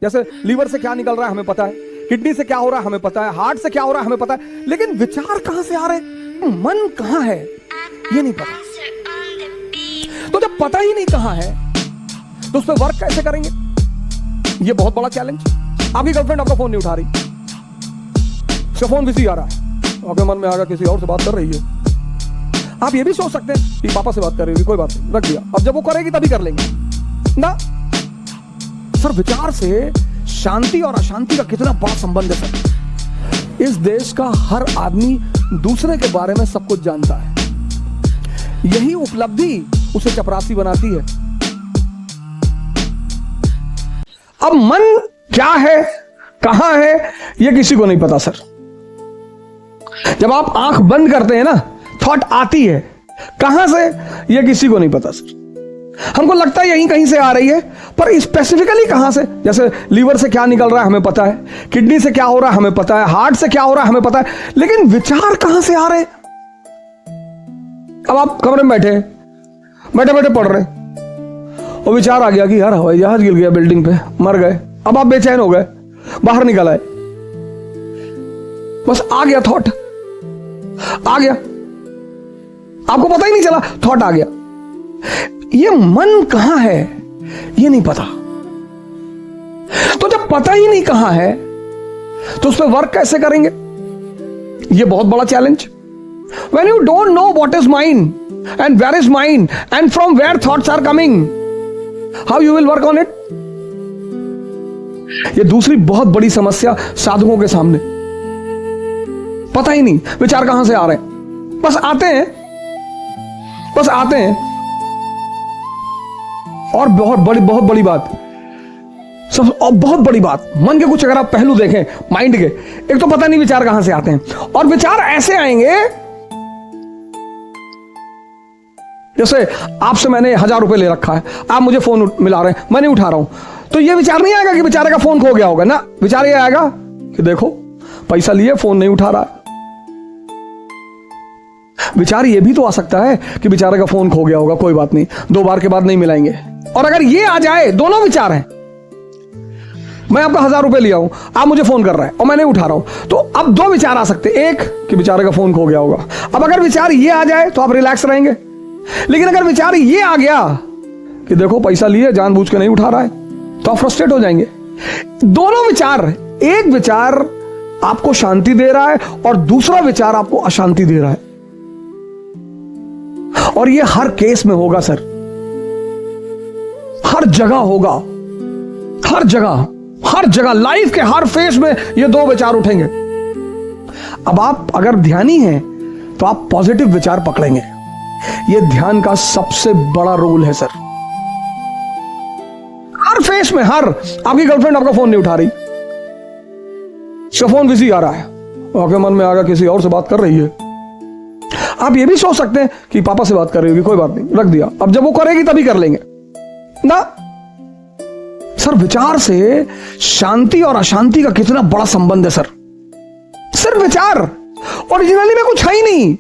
जैसे लीवर से क्या निकल रहा है हमें पता है, किडनी से क्या हो रहा है हमें पता है, हार्ट से क्या हो रहा है हमें पता है, लेकिन विचार कहां से आ रहे हैं, मन कहां है ये नहीं पता। तो जब पता ही नहीं कहां है तो उस पर वर्क कैसे करेंगे, ये बहुत बड़ा चैलेंज। आपकी गर्लफ्रेंड आपका फोन नहीं उठा रही, उसका फोन बिजी आ रहा है, आपके मन में आगा किसी और से बात कर रही है। आप ये भी सोच सकते हैं कि पापा से बात कर रही होगी, कोई बात नहीं, रख दिया, अब जब वो करेगी तभी कर लेंगे ना। सर विचार से शांति और अशांति का कितना बड़ा संबंध है सर। इस देश का हर आदमी दूसरे के बारे में सब कुछ जानता है, यही उपलब्धि उसे चपरासी बनाती है। अब मन क्या है कहां है यह किसी को नहीं पता सर। जब आप आंख बंद करते हैं ना, थॉट आती है, कहां से यह किसी को नहीं पता सर। हमको लगता है यहीं कहीं से आ रही है, पर स्पेसिफिकली कहां से। जैसे लीवर से क्या निकल रहा है हमें पता है, किडनी से क्या हो रहा है हमें पता है, हार्ट से क्या हो रहा है हमें पता है, लेकिन विचार कहां से आ रहे हैं। अब आप कमरे में बैठे बैठे पढ़ रहे और विचार आ गया कि यार हवाई जहाज गिर गया बिल्डिंग पे, मर गए। अब आप बेचैन हो गए, बाहर निकल आए, बस आ गया थॉट, आ गया, आपको पता ही नहीं चला, थॉट आ गया। ये मन कहां है ये नहीं पता। तो जब पता ही नहीं कहां है तो उस पर वर्क कैसे करेंगे, ये बहुत बड़ा challenge. When you don't know what is mind and where is mind and from where thoughts are coming, how you will work on it? ये दूसरी बहुत बड़ी समस्या साधुओं के सामने। पता ही नहीं विचार कहां से आ रहे हैं, बस आते हैं, बस आते हैं। और बहुत बड़ी बात, सब और बहुत बड़ी बात, मन के कुछ अगर आप पहलू देखें माइंड के, एक तो पता नहीं विचार कहां से आते हैं, और विचार ऐसे आएंगे जैसे आपसे मैंने 1000 रुपए ले रखा है, आप मुझे फोन मिला रहे हैं, मैं नहीं उठा रहा हूं, तो ये विचार नहीं आएगा कि बेचारे का फोन खो गया होगा ना। विचार ये आएगा कि देखो पैसा लिए फोन नहीं उठा रहा है। विचार ये भी तो आ सकता है कि बेचारे का फोन खो गया होगा, कोई बात नहीं, 2 बार के बाद नहीं मिलाएंगे। और अगर ये आ जाए, दोनों विचार हैं, मैं आपका 1000 रुपए लिया हूं, आप मुझे फोन कर रहे हैं और मैं नहीं उठा रहा हूं, तो अब 2 विचार आ सकते हैं। एक कि बेचारे का फोन खो गया होगा। अब अगर विचार ये आ जाए तो आप रिलैक्स रहेंगे, लेकिन अगर विचार ये आ गया कि देखो पैसा लिए जानबूझ के नहीं उठा रहा है, तो आप फ्रस्ट्रेट हो जाएंगे। दोनों विचार, एक विचार आपको शांति दे रहा है और दूसरा विचार आपको अशांति दे रहा है। और ये हर केस में होगा सर, हर जगह होगा, हर जगह लाइफ के हर फेज में ये 2 विचार उठेंगे। अब आप अगर ध्यानी हैं तो आप पॉजिटिव विचार पकड़ेंगे। ये ध्यान का सबसे बड़ा रोल है सर। हर फेस में, हर, आपकी गर्लफ्रेंड आपका फोन नहीं उठा रही, उसका फोन बिजी आ रहा है, आपके मन में आगा किसी और से बात कर रही है। आप ये भी सोच सकते हैं कि पापा से बात कर रही होगी, कोई बात नहीं, रख दिया, अब जब वो करेगी तभी कर लेंगे ना। सर विचार से शांति और अशांति का कितना बड़ा संबंध है सर। सर विचार ओरिजिनली में कुछ है ही नहीं,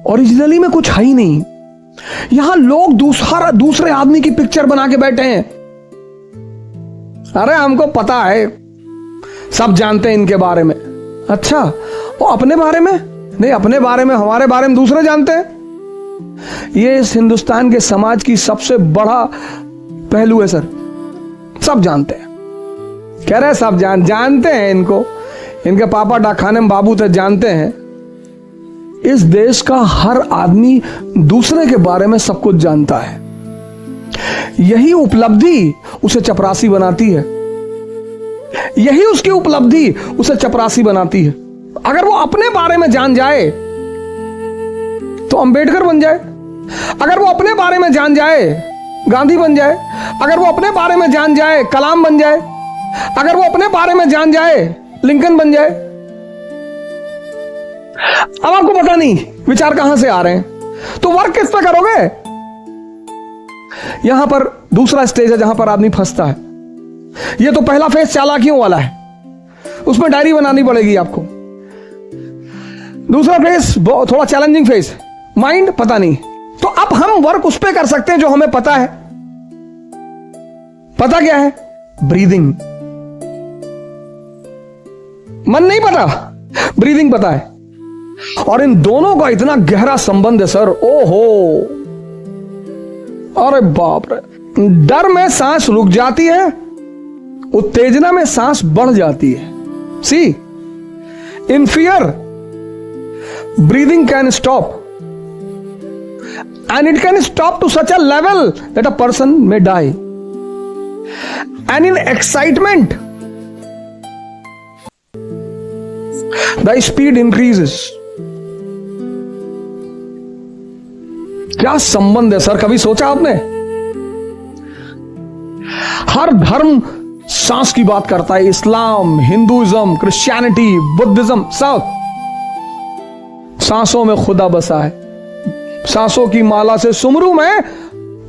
ओरिजिनली में कुछ है ही नहीं। यहां लोग दूसरे आदमी की पिक्चर बना के बैठे हैं। अरे हमको पता है, सब जानते हैं इनके बारे में। अच्छा, वो अपने बारे में नहीं, अपने बारे में, हमारे बारे में दूसरे जानते हैं। ये इस हिंदुस्तान के समाज की सबसे बड़ा पहलू है सर। सब जानते हैं, कह रहे सब जानते हैं इनको, इनके पापा डाकखाने में बाबू थे, जानते हैं। इस देश का हर आदमी दूसरे के बारे में सब कुछ जानता है, यही उपलब्धि उसे चपरासी बनाती है, यही उसकी उपलब्धि उसे चपरासी बनाती है। अगर वो अपने बारे में जान जाए तो अंबेडकर बन जाए, अगर वो अपने बारे में जान जाए गांधी बन जाए, अगर वो अपने बारे में जान जाए कलाम बन जाए, अगर वो अपने बारे में जान जाए लिंकन बन जाए। अब आपको पता नहीं विचार कहां से आ रहे हैं, तो वर्क किस पे करोगे। यहां पर दूसरा स्टेज है जहां पर आदमी फंसता है। यह तो पहला फेज चालाकियों वाला है, उसमें डायरी बनानी पड़ेगी आपको। दूसरा फेज थोड़ा चैलेंजिंग फेज, माइंड पता नहीं। तो अब हम वर्क उस पर कर सकते हैं जो हमें पता है। पता क्या है? ब्रीदिंग। मन नहीं पता, ब्रीदिंग पता है। और इन दोनों का इतना गहरा संबंध है सर, ओहो, अरे बाप रे। डर में सांस रुक जाती है, उत्तेजना में सांस बढ़ जाती है। See, in fear breathing can stop, and it can stop to such a level that a person may die. And in excitement the speed increases. क्या संबंध है सर, कभी सोचा आपने? हर धर्म सांस की बात करता है, इस्लाम, हिंदुइज्म, क्रिश्चियनिटी, बुद्धिज्म, सब सांसों में खुदा बसा है। सांसों की माला से सुमरू में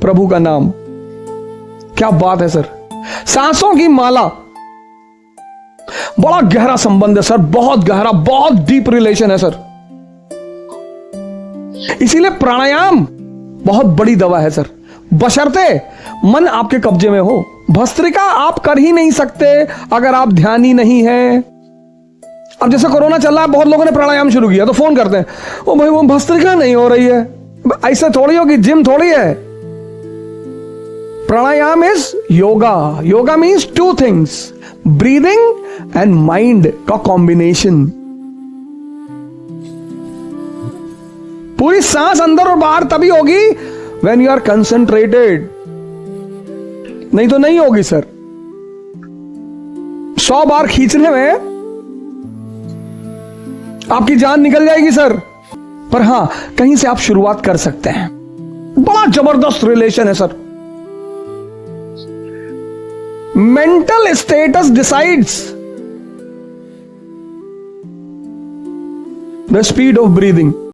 प्रभु का नाम। क्या बात है सर, सांसों की माला, बड़ा गहरा संबंध है सर, बहुत गहरा, बहुत डीप रिलेशन है सर। इसीलिए प्राणायाम बहुत बड़ी दवा है सर, बशर्ते मन आपके कब्जे में हो। भस्त्रिका आप कर ही नहीं सकते अगर आप ध्यानी नहीं है। अब जैसे कोरोना चल रहा है, बहुत लोगों ने प्राणायाम शुरू किया तो फोन करते हैं, ओ भाई वो भस्त्रिका नहीं हो रही है। ऐसे थोड़ी होगी, जिम थोड़ी है। Pranayama is yoga. Yoga means two things, breathing and mind का कॉम्बिनेशन। पूरी सांस अंदर और बाहर तभी होगी व्हेन यू आर कंसंट्रेटेड, नहीं तो नहीं होगी सर। 100 बार खींचने में आपकी जान निकल जाएगी सर, पर हां, कहीं से आप शुरुआत कर सकते हैं। बड़ा जबरदस्त रिलेशन है sir. Mental status decides the speed of breathing.